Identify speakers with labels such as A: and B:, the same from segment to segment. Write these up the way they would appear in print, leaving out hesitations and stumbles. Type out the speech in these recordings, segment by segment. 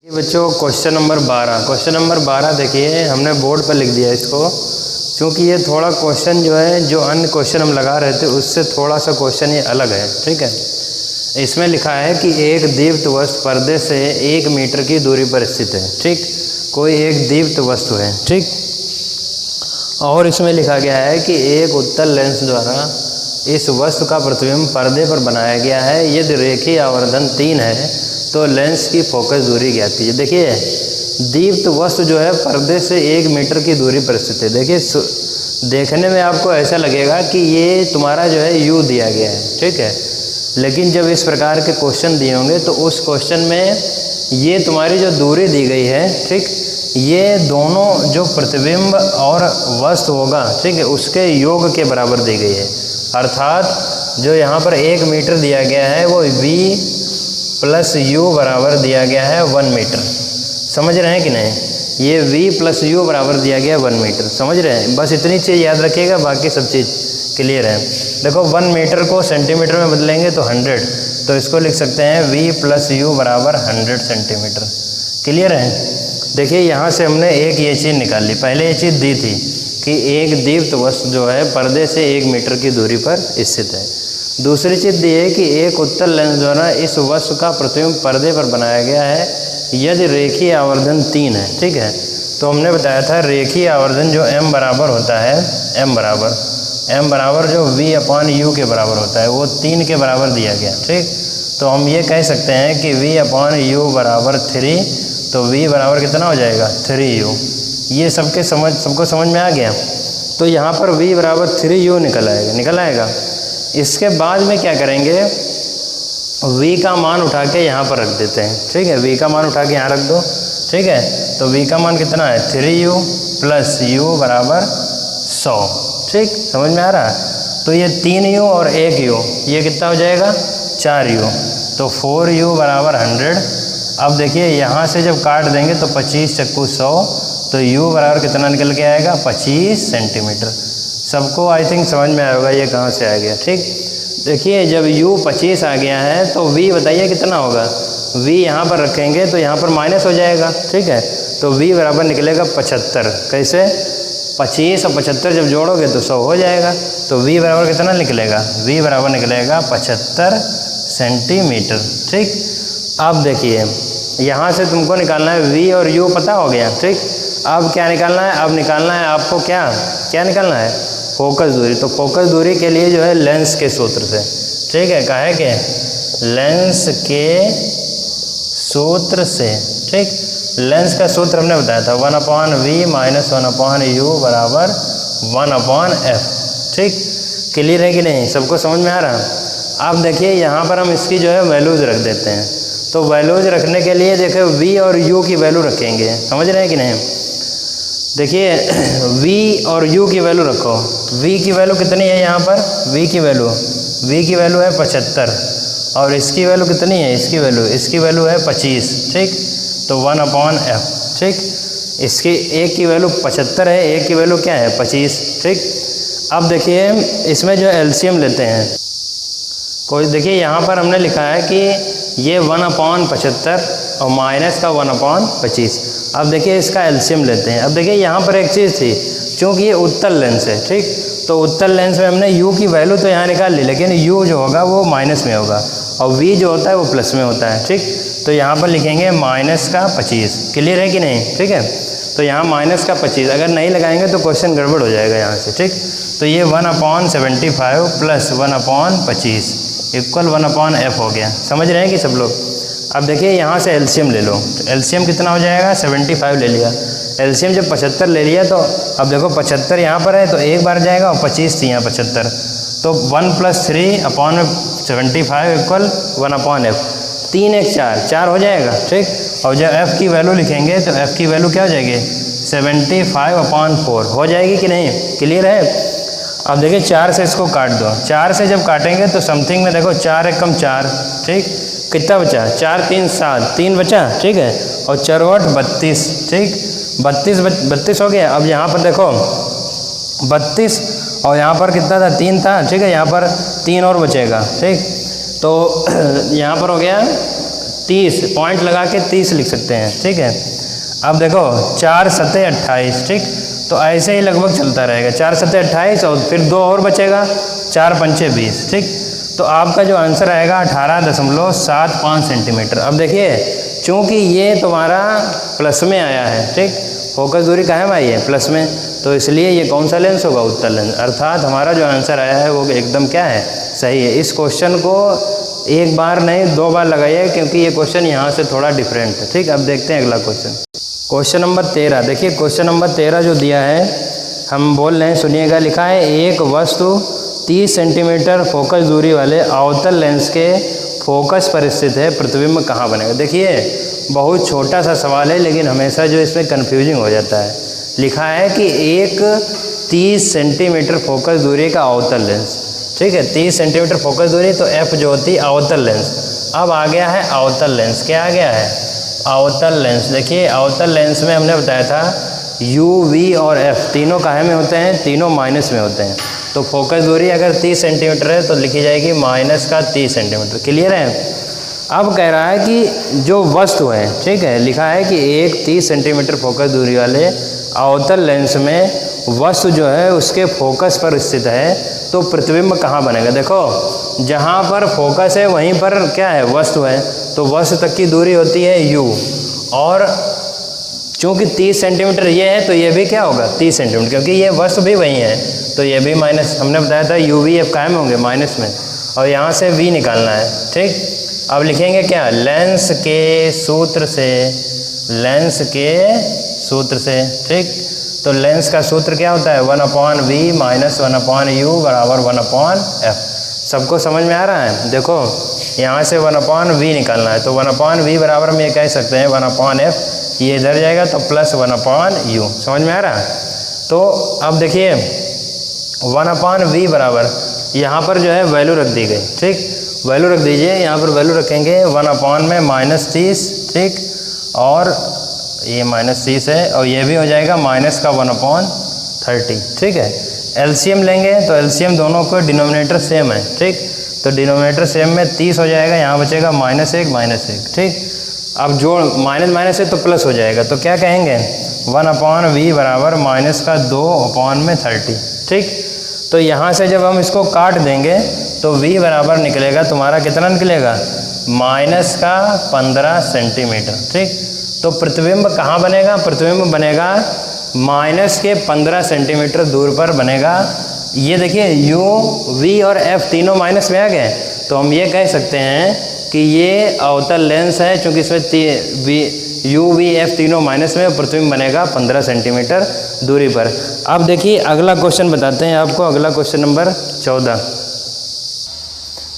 A: ये बच्चों question number 12 देखिए, हमने बोर्ड पर लिख दिया इसको, क्योंकि ये थोड़ा क्वेश्चन जो है, जो अन्य क्वेश्चन हम लगा रहे थे उससे थोड़ा सा क्वेश्चन ये अलग है। ठीक है, इसमें लिखा है कि एक दीप्त वस्तु पर्दे से 1 मीटर की दूरी पर स्थित है। ठीक, कोई एक दीप्त वस्तु है। ठीक, और इसमें लिखा गया है कि एक उत्तल लेंस द्वारा इस वस्तु का प्रतिबिंब पर्दे पर बनाया गया है। यदि रेखीय आवर्धन 3 है तो लेंस की फोकस दूरी ज्ञात कीजिए। देखिए, दीप्त वस्तु जो है पर्दे से 1 मीटर की दूरी पर स्थित है। देखिए, देखने में आपको ऐसा लगेगा कि ये तुम्हारा जो है यू दिया गया है। ठीक है, लेकिन जब इस प्रकार के क्वेश्चन दिए होंगे तो उस क्वेश्चन में ये तुम्हारी जो दूरी दी गई है, ठीक, ये दोनों जो प्रतिबिंब और वस्तु होगा, ठीक है, उसके योग के बराबर दी गई है। अर्थात जो यहाँ पर 1 मीटर दिया गया है वो v प्लस यू बराबर दिया गया है 1 मीटर। समझ रहे हैं कि नहीं? ये v प्लस यू बराबर दिया गया है 1 मीटर। समझ रहे हैं? बस इतनी चीज़ याद रखिएगा, बाकी सब चीज़ क्लियर है। देखो, 1 मीटर को सेंटीमीटर में बदलेंगे तो 100, तो इसको लिख सकते हैं v प्लस यू बराबर 100 सेंटीमीटर। क्लियर है? देखिए, यहाँ से हमने एक ये चीज़ निकाल ली। पहले ये चीज़ दी थी कि एक दीप्त वस्तु जो है पर्दे से 1 मीटर की दूरी पर स्थित है। दूसरी चीज़ दी है कि एक उत्तल लेंस द्वारा इस वस्तु का प्रतिबिंब पर्दे पर बनाया गया है यदि रेखीय आवर्धन 3 है। ठीक है, तो हमने बताया था रेखीय आवर्धन जो m बराबर होता है, m बराबर जो v/u के बराबर होता है, वो 3 के बराबर दिया गया। ठीक, तो हम ये कह सकते हैं कि v/u बराबर 3, तो v बराबर कितना हो जाएगा? 3u। ये सबको समझ में आ गया? तो यहाँ पर v बराबर 3u निकल आएगा। इसके बाद में क्या करेंगे, v का मान उठा के यहाँ पर रख देते हैं। ठीक है, v का मान उठा के यहाँ रख दो। ठीक है, तो v का मान कितना है? 3u प्लस u बराबर 100। ठीक, समझ में आ रहा है? तो ये 3u और 1u, ये कितना हो जाएगा? 4u, तो 4u बराबर 100। अब देखिए, यहाँ से जब काट देंगे तो 25 चक्कू 100, तो u बराबर कितना निकल के आएगा? 25 सेंटीमीटर। सबको आई थिंक समझ में आया होगा ये कहाँ से आ गया। ठीक, देखिए, जब u 25 आ गया है तो v बताइए कितना होगा? v यहाँ पर रखेंगे तो यहाँ पर माइनस हो जाएगा। ठीक है, तो v बराबर निकलेगा 75। कैसे? 25 और 75 जब जोड़ोगे तो 100 हो जाएगा। तो v बराबर कितना निकलेगा? v बराबर निकलेगा 75 सेंटीमीटर। ठीक, अब देखिए, यहाँ से तुमको निकालना है v और u पता हो गया। ठीक, अब क्या निकालना है? अब निकालना है आपको क्या निकालना है? फोकस दूरी। तो फोकस दूरी के लिए जो है लेंस के सूत्र से, ठीक है, कहा है कि लेंस के सूत्र से। ठीक, लेंस का सूत्र हमने बताया था 1/v माइनस 1/u बराबर 1/f। ठीक, क्लियर है कि नहीं? सबको समझ में आ रहा है? अब देखिए, यहाँ पर हम इसकी जो है वैल्यूज रख देते हैं। तो वैल्यूज रखने के लिए देखो v और u की वैल्यू रखेंगे। समझ रहे हैं कि नहीं? देखिए, v और u की वैल्यू रखो। v की वैल्यू कितनी है यहाँ पर? v की वैल्यू है 75, और इसकी वैल्यू कितनी है? इसकी वैल्यू है 25। ठीक, तो 1/f। ठीक, इसकी एक की वैल्यू 75 है, एक की वैल्यू क्या है? 25। ठीक, अब देखिए, इसमें जो एलसीएम लेते हैं। कोई देखिए, यहाँ पर हमने लिखा है कि ये 1/75 और माइनस का 1/25। अब देखिए, इसका एलसीएम लेते हैं। अब देखिए, यहाँ पर एक चीज़ थी, क्योंकि ये उत्तल लेंस है। ठीक, तो उत्तल लेंस में हमने u की वैल्यू तो यहाँ निकाल ली, लेकिन u जो होगा वो माइनस में होगा और v जो होता है वो प्लस में होता है। ठीक, तो यहाँ पर लिखेंगे माइनस का 25। क्लियर है कि नहीं? ठीक है, तो यहाँ माइनस का 25 अगर नहीं लगाएंगे तो क्वेश्चन गड़बड़ हो जाएगा यहाँ से। ठीक, तो ये 1/75 प्लस 1/25 इक्वल 1/f हो गया। समझ रहे हैं कि सब लोग? अब देखिए, यहाँ से एलसीएम ले लो। तो एलसीएम कितना हो जाएगा? 75 ले लिया। एलसीएम जब 75 ले लिया तो अब देखो 75 यहाँ पर है तो एक बार जाएगा और 25 थी यहाँ 75, तो 1 + 3/75 इक्वल 1/f। 3 1 4 हो जाएगा। ठीक, और जब f की वैल्यू लिखेंगे तो f की वैल्यू क्या हो जाएगी? 75/4 हो जाएगी कि नहीं? क्लियर है? अब देखिए, 4 से इसको काट दो। 4 से जब काटेंगे तो समथिंग में देखो 4 × 4। ठीक, कितना बचा? 4 3 7, 3 बचा। ठीक है, और 4 8 32। ठीक, 32 हो गया। अब यहाँ पर देखो 32 और यहाँ पर कितना था? 3 था। ठीक है, यहाँ पर 3 और बचेगा। ठीक, तो यहाँ पर हो गया 30 पॉइंट लगा के 30 लिख सकते हैं, ठीक है। अब देखो 4 सते 28, ठीक, तो ऐसे ही लगभग चलता रहेगा। 4 सते 28 और फिर 2 और बचेगा, 4 पंचे 20, ठीक। तो आपका जो आंसर आएगा 18.75 सेंटीमीटर। अब देखिए चूँकि ये तुम्हारा प्लस में आया है, ठीक, फोकस दूरी कहाँ में आई है, प्लस में, तो इसलिए ये कौन सा लेंस होगा, उत्तल लेंस। अर्थात हमारा जो आंसर आया है वो एकदम क्या है, सही है। इस क्वेश्चन को एक बार नहीं 2 बार लगाइए, क्योंकि ये क्वेश्चन यहाँ से थोड़ा डिफरेंट है, ठीक। अब देखते हैं अगला क्वेश्चन, क्वेश्चन नंबर 13। देखिए क्वेश्चन नंबर 13 जो दिया है, हम बोल रहे हैं, सुनिएगा। लिखा है एक वस्तु 30 सेंटीमीटर फोकस दूरी वाले अवतल लेंस के फोकस पर स्थित है, प्रतिबिंब कहाँ बनेगा। देखिए बहुत छोटा सा सवाल है, लेकिन हमेशा जो इसमें कन्फ्यूजिंग हो जाता है। लिखा है कि एक 30 सेंटीमीटर फोकस दूरी का अवतल लेंस, ठीक है, 30 सेंटीमीटर फोकस दूरी, तो एफ जो होती है अवतल लेंस। अब आ गया है अवतल लेंस, क्या आ गया है, अवतल लेंस। देखिए अवतल लेंस में हमने बताया था यू, वी और एफ तीनों काहे में होते हैं, तीनों माइनस में होते हैं। तो फोकस दूरी अगर 30 सेंटीमीटर है तो लिखी जाएगी माइनस का 30 सेंटीमीटर। क्लियर है। अब कह रहा है कि जो वस्तु है, ठीक है, लिखा है कि एक 30 सेंटीमीटर फोकस दूरी वाले अवतल लेंस में वस्तु जो है उसके फोकस पर स्थित है, तो प्रतिबिंब कहाँ बनेगा। देखो जहाँ पर फोकस है वहीं पर क्या है, वस्तु है, तो वस्तु तक की दूरी होती है u, और चूँकि 30 सेंटीमीटर ये है तो ये भी क्या होगा 30 सेंटीमीटर, क्योंकि ये वस्तु भी वही है, तो ये भी माइनस, हमने बताया था u v f कायम होंगे माइनस में, और यहाँ से v निकालना है, ठीक। अब लिखेंगे क्या, लेंस के सूत्र से, लेंस के सूत्र से, ठीक। तो लेंस का सूत्र क्या होता है, 1/v माइनस 1/u बराबर 1/f। सबको समझ में आ रहा है। देखो यहाँ से 1/v निकालना है, तो 1/v बराबर हम ये कह सकते हैं 1/f, ये इधर जाएगा तो प्लस 1/u। समझ में आ रहा है। तो अब देखिए 1/v बराबर यहाँ पर जो है वैल्यू रख दी गई, ठीक, वैल्यू रख दीजिए। यहाँ पर वैल्यू रखेंगे 1/, -30, ठीक, और ये -30 है, और ये भी हो जाएगा माइनस का 1/30, ठीक है। एलसीएम लेंगे तो एलसीएम दोनों को डिनोमिनेटर सेम है, ठीक, तो डिनोमिनेटर सेम में 30 हो जाएगा, यहाँ बचेगा -1, ठीक। अब जोड़ माइनस है तो प्लस हो जाएगा, तो क्या कहेंगे 1/v बराबर माइनस का 2/30, ठीक। तो यहाँ से जब हम इसको काट देंगे तो v बराबर निकलेगा तुम्हारा, कितना निकलेगा, माइनस का 15 सेंटीमीटर, ठीक। तो प्रतिबिंब कहाँ बनेगा, प्रतिबिंब बनेगा माइनस के 15 सेंटीमीटर दूर पर बनेगा। ये देखिए u, v और f तीनों माइनस में आ गए, तो हम ये कह सकते हैं कि ये अवतल लेंस है, क्योंकि इसमें u, v, f तीनों माइनस में, प्रतिबिंब बनेगा 15 सेंटीमीटर दूरी पर। अब देखिए अगला क्वेश्चन बताते हैं आपको, अगला क्वेश्चन नंबर 14।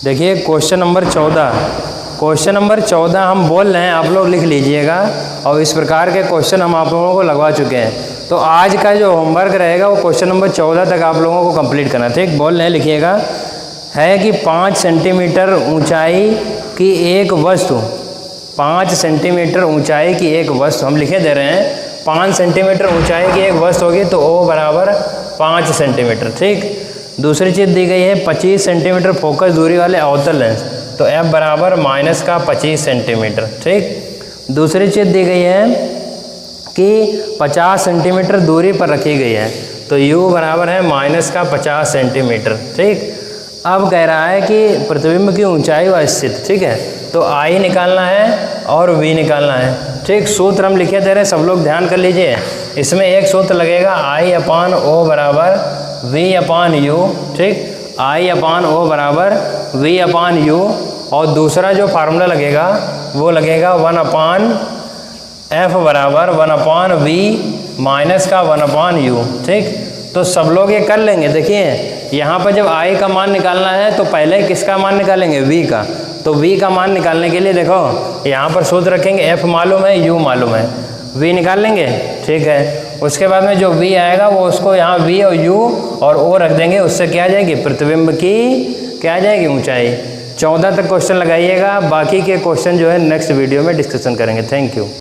A: देखिए क्वेश्चन नंबर 14, क्वेश्चन नंबर 14 हम बोल रहे हैं, आप लोग लिख लीजिएगा, और इस प्रकार के क्वेश्चन हम आप लोगों को लगवा चुके हैं। तो आज का जो होमवर्क रहेगा वो क्वेश्चन नंबर 14 तक आप लोगों को कंप्लीट करना, ठीक। बोल रहे हैं, लिखिएगा, है कि 5 सेंटीमीटर ऊंचाई की एक वस्तु, 5 सेंटीमीटर ऊंचाई की एक वस्तु, हम लिखे दे रहे हैं 5 सेंटीमीटर ऊंचाई की एक वस्तु होगी, तो O बराबर 5 सेंटीमीटर, ठीक। दूसरी चीज़ दी गई है 25 सेंटीमीटर फोकस दूरी वाले अवतल लेंस, तो F बराबर माइनस का 25 सेंटीमीटर, ठीक। दूसरी चीज़ दी गई है कि 50 सेंटीमीटर दूरी पर रखी गई है, तो U बराबर है माइनस का 50 सेंटीमीटर, ठीक। अब कह रहा है कि प्रतिबिंब की ऊंचाई व स्थिति, ठीक है, तो I निकालना है और V निकालना है, ठीक। सूत्र हम लिखे दे रहे हैं, सब लोग ध्यान कर लीजिए। इसमें एक सूत्र लगेगा I/O बराबर V/U, ठीक, I/O बराबर V/U, और दूसरा जो फार्मूला लगेगा वो लगेगा 1/F बराबर 1/V माइनस का 1/U, ठीक। तो सब लोग ये कर लेंगे। देखिए यहाँ पर जब I का मान निकालना है तो पहले किसका मान निकालेंगे, V का। तो V का मान निकालने के लिए देखो यहाँ पर सूत्र रखेंगे, F मालूम है, U मालूम है, V निकाल लेंगे, ठीक है। उसके बाद में जो V आएगा वो उसको यहाँ V और U और O रख देंगे, उससे क्या आ जाएगी, प्रतिबिंब की क्या आ जाएगी, ऊंचाई। 14 तक क्वेश्चन लगाइएगा, बाकी के क्वेश्चन जो है नेक्स्ट वीडियो में डिस्कशन करेंगे। Thank you.